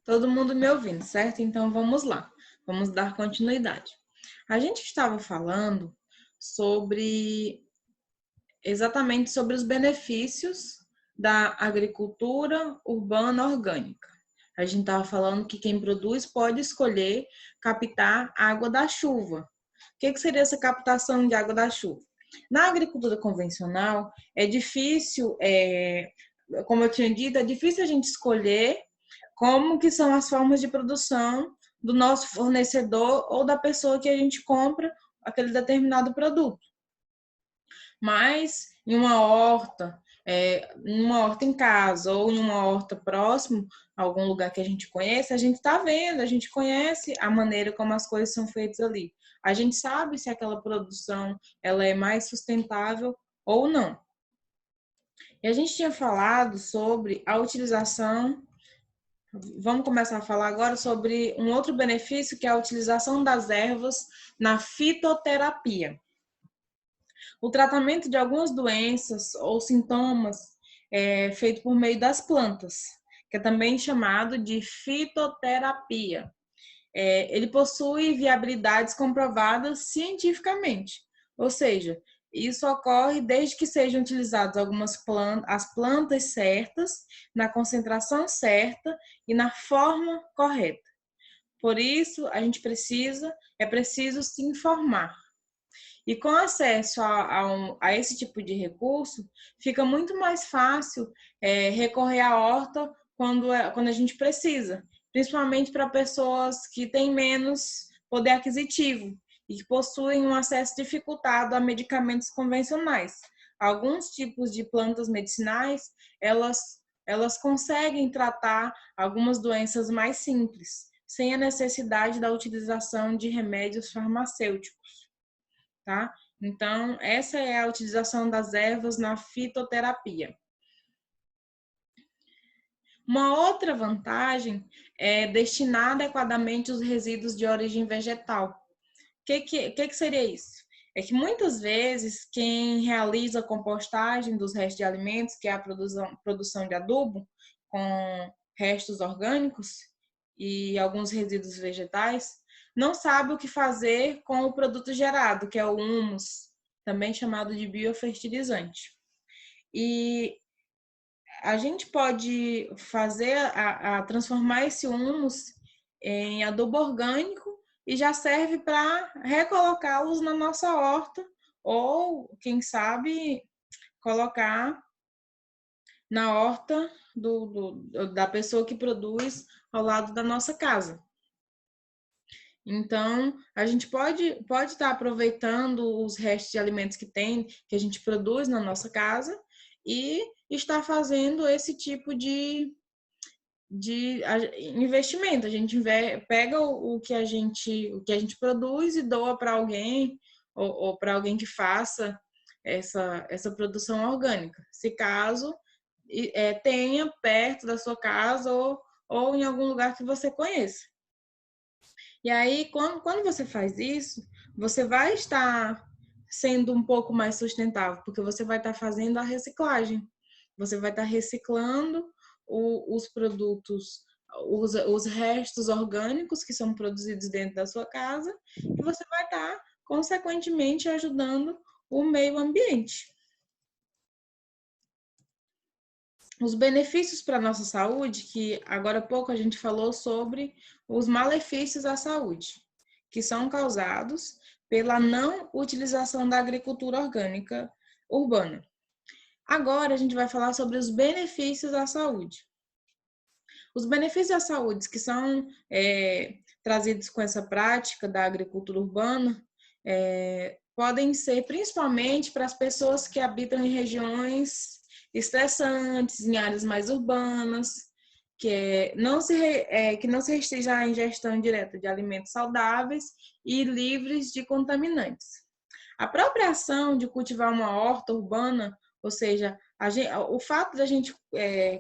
Todo mundo me ouvindo, certo? Então vamos lá, vamos dar continuidade. A gente estava falando exatamente sobre os benefícios da agricultura urbana orgânica. A gente estava falando que quem produz pode escolher captar água da chuva. O que seria essa captação de água da chuva? Na agricultura convencional, é difícil, como eu tinha dito, é difícil a gente escolher como que são as formas de produção do nosso fornecedor ou da pessoa que a gente compra aquele determinado produto. Mas em uma horta em casa ou em uma horta próximo, algum lugar que a gente conhece, a gente está vendo, a gente conhece a maneira como as coisas são feitas ali. A gente sabe se aquela produção ela é mais sustentável ou não. E a gente tinha falado sobre a utilização. Vamos começar a falar agora sobre um outro benefício, que é a utilização das ervas na fitoterapia. O tratamento de algumas doenças ou sintomas é feito por meio das plantas, que é também chamado de fitoterapia. Ele possui viabilidades comprovadas cientificamente, ou seja, isso ocorre desde que sejam utilizadas as plantas certas, na concentração certa e na forma correta. Por isso, é preciso se informar. E com acesso a esse tipo de recurso, fica muito mais fácil recorrer à horta quando a gente precisa, principalmente para pessoas que têm menos poder aquisitivo e que possuem um acesso dificultado a medicamentos convencionais. Alguns tipos de plantas medicinais, elas conseguem tratar algumas doenças mais simples, sem a necessidade da utilização de remédios farmacêuticos. Tá? Então, essa é a utilização das ervas na fitoterapia. Uma outra vantagem é destinar adequadamente os resíduos de origem vegetal. O que seria isso? É que muitas vezes quem realiza a compostagem dos restos de alimentos, que é a produção de adubo, com restos orgânicos e alguns resíduos vegetais, não sabe o que fazer com o produto gerado, que é o humus, também chamado de biofertilizante. E a gente pode transformar esse humus em adubo orgânico e já serve para recolocá-los na nossa horta ou, quem sabe, colocar na horta da pessoa que produz ao lado da nossa casa. Então, a gente pode estar aproveitando os restos de alimentos que a gente produz na nossa casa e estar fazendo esse tipo de investimento. A gente pega o que a gente produz e doa para alguém ou para alguém que faça essa produção orgânica. Se caso tenha perto da sua casa ou em algum lugar que você conheça. E aí, quando você faz isso, você vai estar sendo um pouco mais sustentável, porque você vai estar fazendo a reciclagem. Você vai estar reciclando os produtos, os restos orgânicos que são produzidos dentro da sua casa, e você vai estar, consequentemente, ajudando o meio ambiente. Os benefícios para a nossa saúde, que agora há pouco a gente falou sobre os malefícios à saúde, que são causados pela não utilização da agricultura orgânica urbana. Agora a gente vai falar sobre os benefícios à saúde. Os benefícios à saúde que são trazidos com essa prática da agricultura urbana podem ser principalmente para as pessoas que habitam em regiões estressantes, em áreas mais urbanas, que não se restringe à ingestão direta de alimentos saudáveis e livres de contaminantes. A própria ação de cultivar uma horta urbana, ou seja, O fato da gente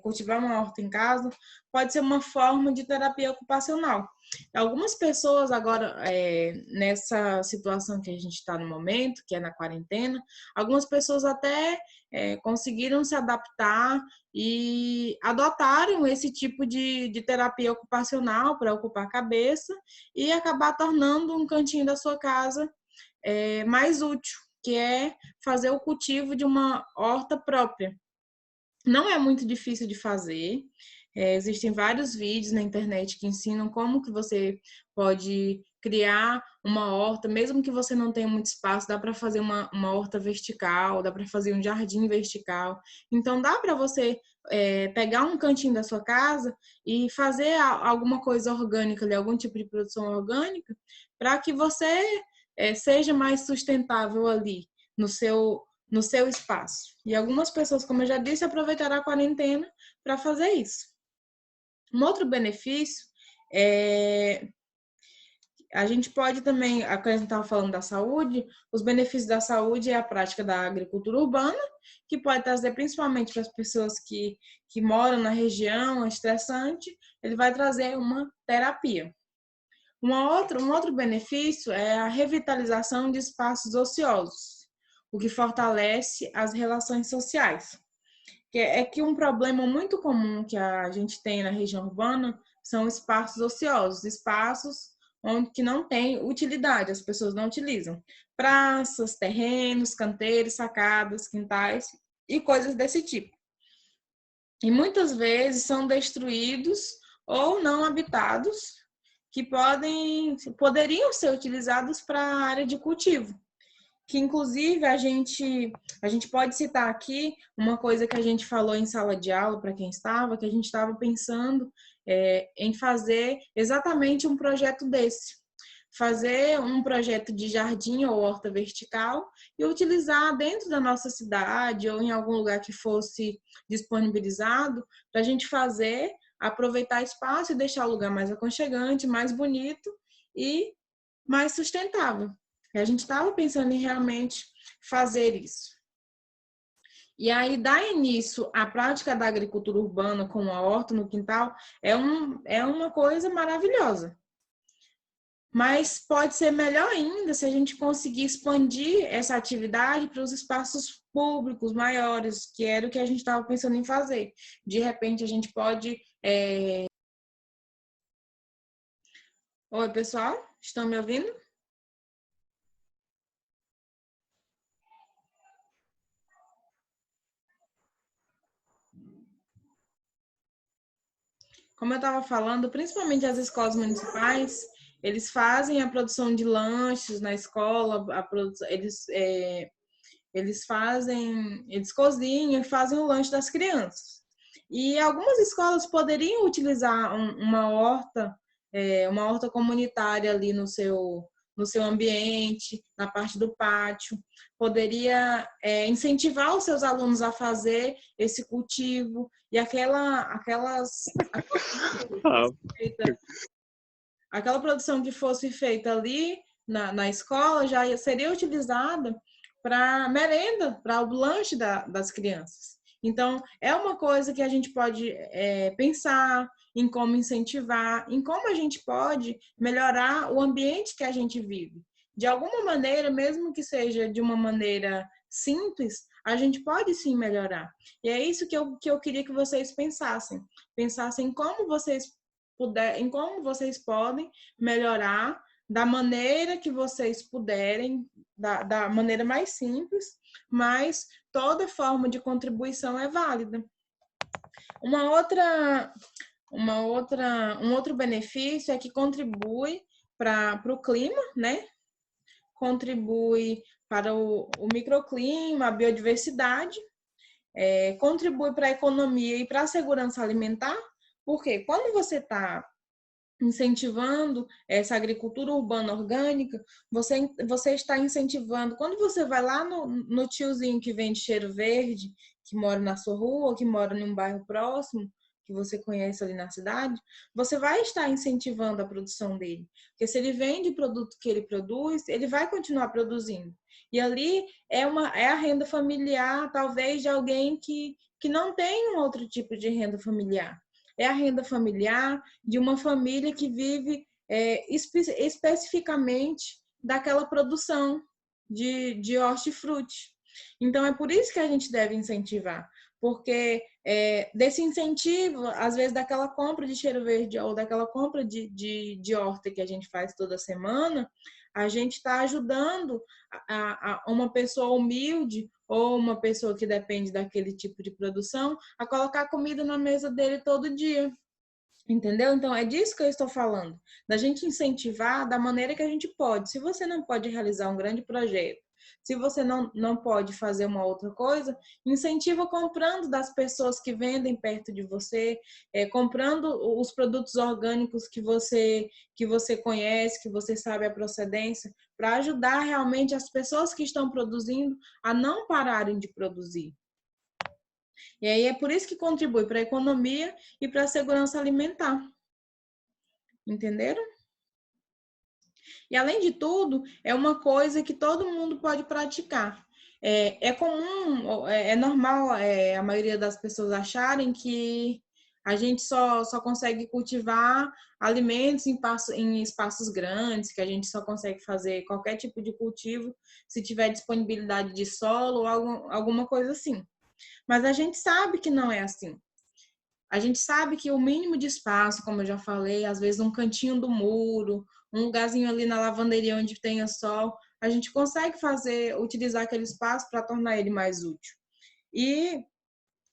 cultivar uma horta em casa pode ser uma forma de terapia ocupacional. Algumas pessoas agora, nessa situação que a gente está no momento, que é na quarentena, algumas pessoas até conseguiram se adaptar e adotaram esse tipo de terapia ocupacional para ocupar a cabeça e acabar tornando um cantinho da sua casa mais útil, que é fazer o cultivo de uma horta própria. Não é muito difícil de fazer. Existem vários vídeos na internet que ensinam como que você pode criar uma horta, mesmo que você não tenha muito espaço, dá para fazer uma horta vertical, dá para fazer um jardim vertical. Então, dá para você pegar um cantinho da sua casa e fazer alguma coisa orgânica ali, algum tipo de produção orgânica, para que você seja mais sustentável ali no seu espaço. E algumas pessoas, como eu já disse, aproveitaram a quarentena para fazer isso. Um outro benefício a gente pode também, a gente estava falando da saúde, os benefícios da saúde é a prática da agricultura urbana, que pode trazer principalmente para as pessoas que moram na região, é estressante, ele vai trazer uma terapia. Um outro benefício é a revitalização de espaços ociosos, o que fortalece as relações sociais. É que um problema muito comum que a gente tem na região urbana são espaços ociosos, espaços onde que não tem utilidade, as pessoas não utilizam. Praças, terrenos, canteiros, sacadas, quintais e coisas desse tipo. E muitas vezes são destruídos ou não habitados, que poderiam ser utilizados para a área de cultivo. Que inclusive a gente pode citar aqui uma coisa que a gente falou em sala de aula para quem estava, que a gente estava pensando em fazer exatamente um projeto desse. Fazer um projeto de jardim ou horta vertical e utilizar dentro da nossa cidade ou em algum lugar que fosse disponibilizado para a gente fazer, aproveitar espaço e deixar o lugar mais aconchegante, mais bonito e mais sustentável. E a gente estava pensando em realmente fazer isso. E aí, dar início à prática da agricultura urbana com a horta no quintal é uma coisa maravilhosa. Mas pode ser melhor ainda se a gente conseguir expandir essa atividade para os espaços públicos maiores, que era o que a gente estava pensando em fazer. De repente, a gente pode... Oi, pessoal, estão me ouvindo? Como eu estava falando, principalmente as escolas municipais, eles fazem a produção de lanches na escola, eles cozinham e fazem o lanche das crianças. E algumas escolas poderiam utilizar uma horta comunitária ali no seu ambiente, na parte do pátio. Poderia incentivar os seus alunos a fazer esse cultivo e aquela produção que fosse feita ali na escola já seria utilizada para merenda, para o lanche das crianças. Então, é uma coisa que a gente pode pensar em como incentivar, em como a gente pode melhorar o ambiente que a gente vive. De alguma maneira, mesmo que seja de uma maneira simples, a gente pode sim melhorar. E é isso que eu queria que vocês pensassem. Pensassem em como vocês podem melhorar da maneira que vocês puderem, da maneira mais simples, mas toda forma de contribuição é válida. Um outro benefício é que contribui para o clima, né? Contribui para o microclima, a biodiversidade, contribui para a economia e para a segurança alimentar, porque quando você está incentivando essa agricultura urbana orgânica, você está incentivando. Quando você vai lá no tiozinho que vende cheiro verde, que mora na sua rua, que mora em um bairro próximo, que você conhece ali na cidade, você vai estar incentivando a produção dele. Porque se ele vende o produto que ele produz, ele vai continuar produzindo. E ali é a renda familiar, talvez, de alguém que não tem um outro tipo de renda familiar. É a renda familiar de uma família que vive especificamente daquela produção de hortifruti. Então, é por isso que a gente deve incentivar, porque desse incentivo, às vezes daquela compra de cheiro verde ou daquela compra de horta que a gente faz toda semana, a gente está ajudando a uma pessoa humilde ou uma pessoa que depende daquele tipo de produção a colocar comida na mesa dele todo dia. Entendeu? Então, é disso que eu estou falando, da gente incentivar da maneira que a gente pode. Se você não pode realizar um grande projeto, se você não pode fazer uma outra coisa, incentiva comprando das pessoas que vendem perto de você, comprando os produtos orgânicos que você conhece, que você sabe a procedência, para ajudar realmente as pessoas que estão produzindo a não pararem de produzir. E aí é por isso que contribui para a economia e para a segurança alimentar. Entenderam? E além de tudo, é uma coisa que todo mundo pode praticar. É comum, é normal a maioria das pessoas acharem que a gente só consegue cultivar alimentos em espaços grandes, que a gente só consegue fazer qualquer tipo de cultivo se tiver disponibilidade de solo ou alguma coisa assim. Mas a gente sabe que não é assim. A gente sabe que o mínimo de espaço, como eu já falei, às vezes um cantinho do muro, um lugarzinho ali na lavanderia onde tenha sol, a gente consegue utilizar aquele espaço para tornar ele mais útil. E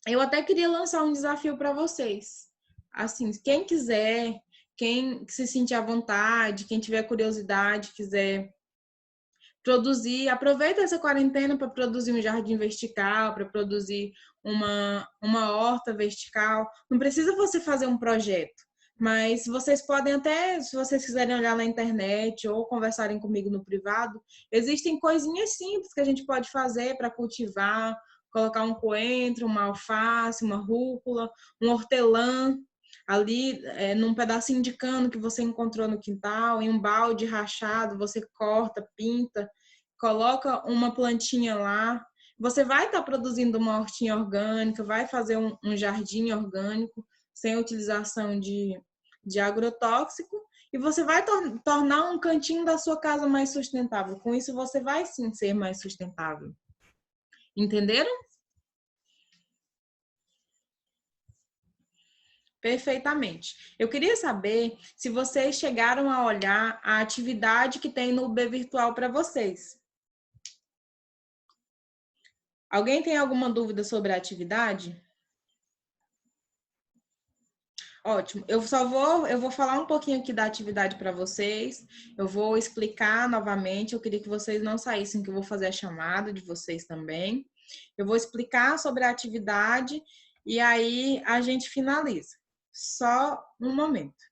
eu até queria lançar um desafio para vocês. Assim, quem quiser, quem se sentir à vontade, quem tiver curiosidade, quiser produzir, aproveita essa quarentena para produzir um jardim vertical, para produzir uma horta vertical. Não precisa você fazer um projeto, mas vocês podem até, se vocês quiserem olhar na internet ou conversarem comigo no privado, existem coisinhas simples que a gente pode fazer para cultivar, colocar um coentro, uma alface, uma rúcula, um hortelã, ali num pedacinho de cano que você encontrou no quintal, em um balde rachado, você corta, pinta, coloca uma plantinha lá. Você vai estar produzindo uma hortinha orgânica, vai fazer um jardim orgânico, sem utilização de agrotóxico, e você vai tornar um cantinho da sua casa mais sustentável. Com isso, você vai sim ser mais sustentável. Entenderam? Perfeitamente. Eu queria saber se vocês chegaram a olhar a atividade que tem no UB Virtual para vocês. Alguém tem alguma dúvida sobre a atividade? Ótimo. Eu vou falar um pouquinho aqui da atividade para vocês. Eu vou explicar novamente. Eu queria que vocês não saíssem, que eu vou fazer a chamada de vocês também. Eu vou explicar sobre a atividade e aí a gente finaliza. Só um momento.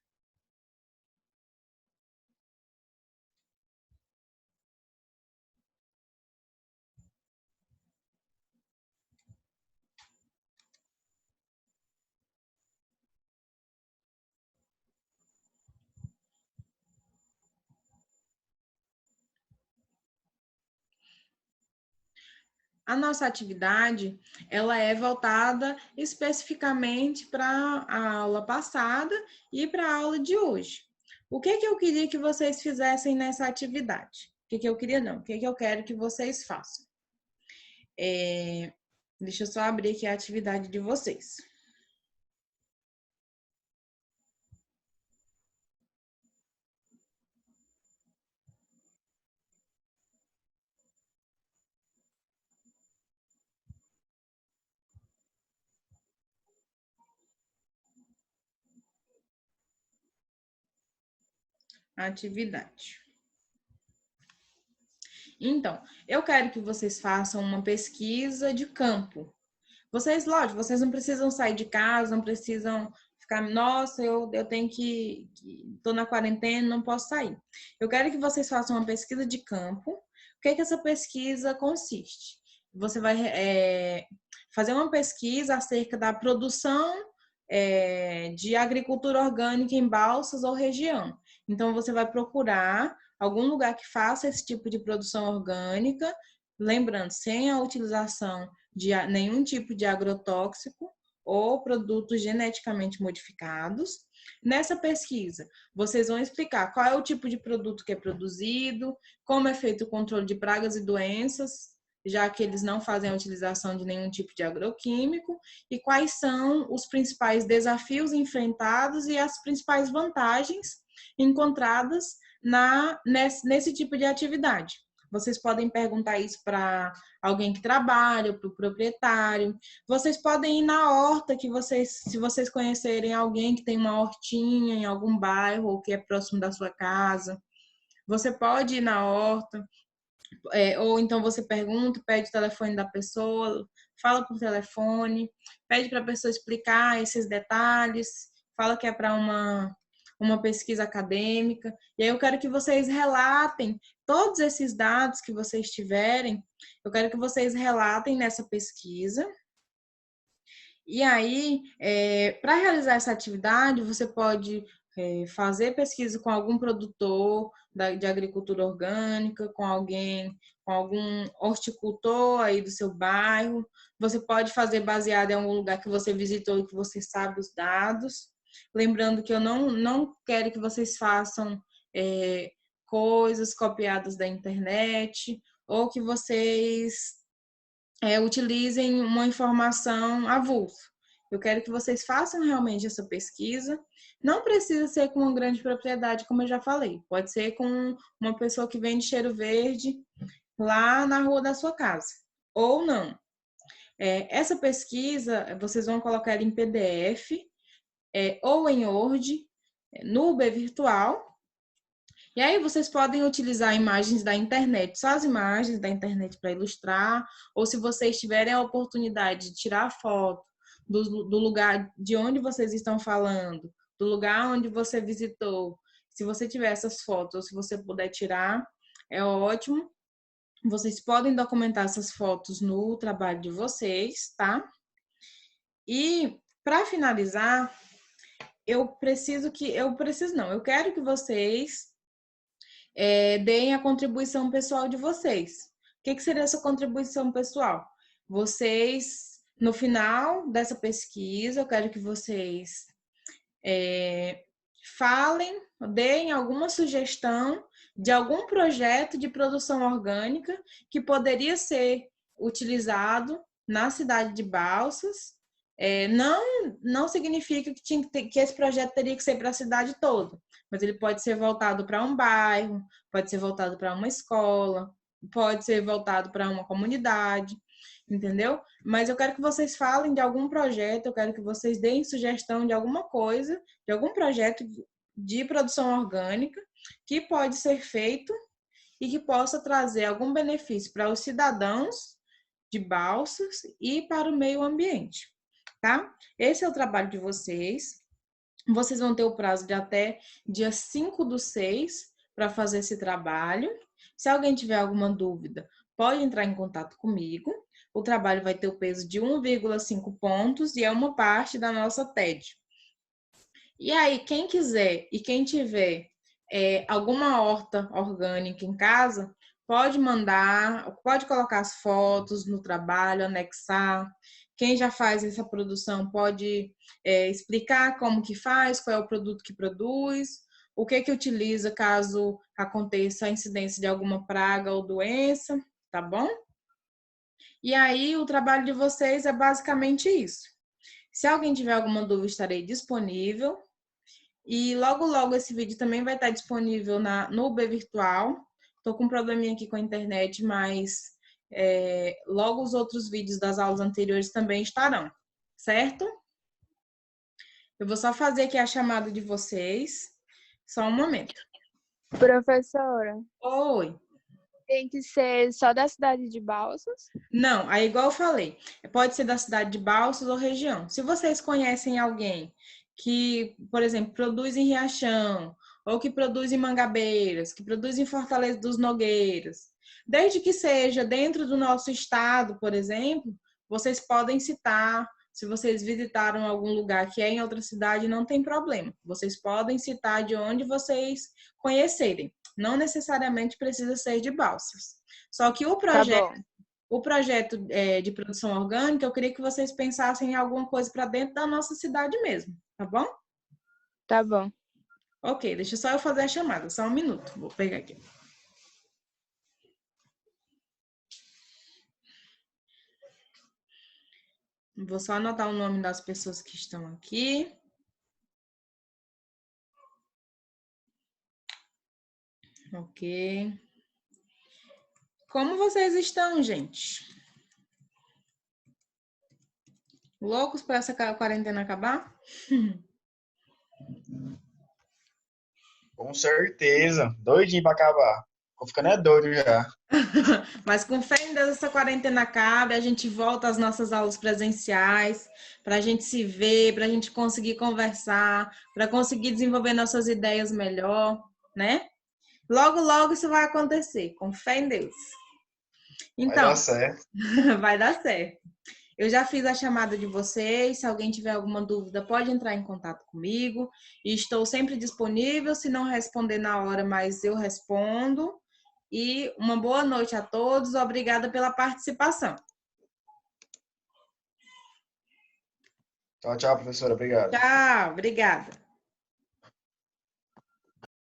A nossa atividade, ela é voltada especificamente para a aula passada e para a aula de hoje. O que que eu queria que vocês fizessem nessa atividade? O que que eu queria não, o que que eu quero que vocês façam? Deixa eu só abrir aqui a atividade de vocês. Atividade. Então, eu quero que vocês façam uma pesquisa de campo. Vocês, lógico, vocês não precisam sair de casa, não precisam ficar, nossa, eu tenho tô na quarentena, não posso sair. Eu quero que vocês façam uma pesquisa de campo. O que é que essa pesquisa consiste? Você vai fazer uma pesquisa acerca da produção de agricultura orgânica em Balsas ou região. Então, você vai procurar algum lugar que faça esse tipo de produção orgânica, lembrando, sem a utilização de nenhum tipo de agrotóxico ou produtos geneticamente modificados. Nessa pesquisa, vocês vão explicar qual é o tipo de produto que é produzido, como é feito o controle de pragas e doenças, já que eles não fazem a utilização de nenhum tipo de agroquímico, e quais são os principais desafios enfrentados e as principais vantagens encontradas nesse tipo de atividade. Vocês podem perguntar isso para alguém que trabalha, para o proprietário. Vocês podem ir na horta que se vocês conhecerem alguém que tem uma hortinha em algum bairro ou que é próximo da sua casa, você pode ir na horta, ou então você pergunta, pede o telefone da pessoa, fala por telefone, pede para a pessoa explicar esses detalhes, fala que é para uma pesquisa acadêmica. E aí eu quero que vocês relatem todos esses dados que vocês tiverem, eu quero que vocês relatem nessa pesquisa. E aí, para realizar essa atividade, você pode fazer pesquisa com algum produtor de agricultura orgânica, com algum horticultor aí do seu bairro. Você pode fazer baseado em algum lugar que você visitou e que você sabe os dados. Lembrando que eu não quero que vocês façam coisas copiadas da internet ou que vocês utilizem uma informação avulsa. Eu quero que vocês façam realmente essa pesquisa. Não precisa ser com uma grande propriedade, como eu já falei. Pode ser com uma pessoa que vende cheiro verde lá na rua da sua casa. Ou não. Essa pesquisa, vocês vão colocar ela em PDF ou em Word, no Uber Virtual. E aí vocês podem utilizar imagens da internet, só as imagens da internet para ilustrar, ou se vocês tiverem a oportunidade de tirar foto do lugar de onde vocês estão falando, do lugar onde você visitou, se você tiver essas fotos, ou se você puder tirar, é ótimo. Vocês podem documentar essas fotos no trabalho de vocês, tá? E para finalizar, eu quero que vocês deem a contribuição pessoal de vocês. O que seria essa contribuição pessoal? Vocês, no final dessa pesquisa, eu quero que vocês falem, deem alguma sugestão de algum projeto de produção orgânica que poderia ser utilizado na cidade de Balsas. Não significa que esse projeto teria que ser para a cidade toda, mas ele pode ser voltado para um bairro, pode ser voltado para uma escola, pode ser voltado para uma comunidade, entendeu? Mas eu quero que vocês falem de algum projeto, eu quero que vocês deem sugestão de alguma coisa, de algum projeto de produção orgânica que pode ser feito e que possa trazer algum benefício para os cidadãos de Balsas e para o meio ambiente, tá? Esse é o trabalho de vocês. Vocês vão ter o prazo de até dia 5/6 para fazer esse trabalho. Se alguém tiver alguma dúvida, pode entrar em contato comigo. O trabalho vai ter o peso de 1,5 pontos e é uma parte da nossa TED. E aí, quem quiser e quem tiver alguma horta orgânica em casa, pode mandar, pode colocar as fotos no trabalho, anexar. Quem já faz essa produção pode explicar como que faz, qual é o produto que produz, o que utiliza caso aconteça a incidência de alguma praga ou doença, tá bom? E aí, o trabalho de vocês é basicamente isso. Se alguém tiver alguma dúvida, estarei disponível. E logo esse vídeo também vai estar disponível no Uber Virtual. Estou com um probleminha aqui com a internet, mas logo os outros vídeos das aulas anteriores também estarão, certo? Eu vou só fazer aqui a chamada de vocês. Só um momento. Professora. Oi. Tem que ser só da cidade de Balsas? Não, aí igual eu falei, pode ser da cidade de Balsas ou região. Se vocês conhecem alguém que, por exemplo, produz em Riachão, ou que produz em Mangabeiras, que produz em Fortaleza dos Nogueiras, desde que seja dentro do nosso estado, por exemplo, vocês podem citar Se vocês visitaram algum lugar que é em outra cidade, não tem problema. Vocês podem citar de onde vocês conhecerem. Não necessariamente precisa ser de Balsas. Só que Tá bom, o projeto de produção orgânica, eu queria que vocês pensassem em alguma coisa para dentro da nossa cidade mesmo, tá bom? tá bom. Ok, deixa só eu fazer a chamada, só um minuto. Vou pegar aqui. Vou só anotar o nome das pessoas que estão aqui. Ok. Como vocês estão, gente? Loucos para essa quarentena acabar? Com certeza. Doidinho pra acabar. Tô ficando é doido já. Mas com fé em Deus, essa quarentena acabe, a gente volta às nossas aulas presenciais, para a gente se ver, para a gente conseguir conversar, para conseguir desenvolver nossas ideias melhor, né? Logo, logo isso vai acontecer, com fé em Deus. Vai dar Então, certo. vai dar certo. Eu já fiz a chamada de vocês. Se alguém tiver alguma dúvida, pode entrar em contato comigo. E estou sempre disponível. Se não responder na hora, mas eu respondo. E uma boa noite a todos. Obrigada pela participação. Tchau, tchau, professora. Obrigado. Tchau, obrigada.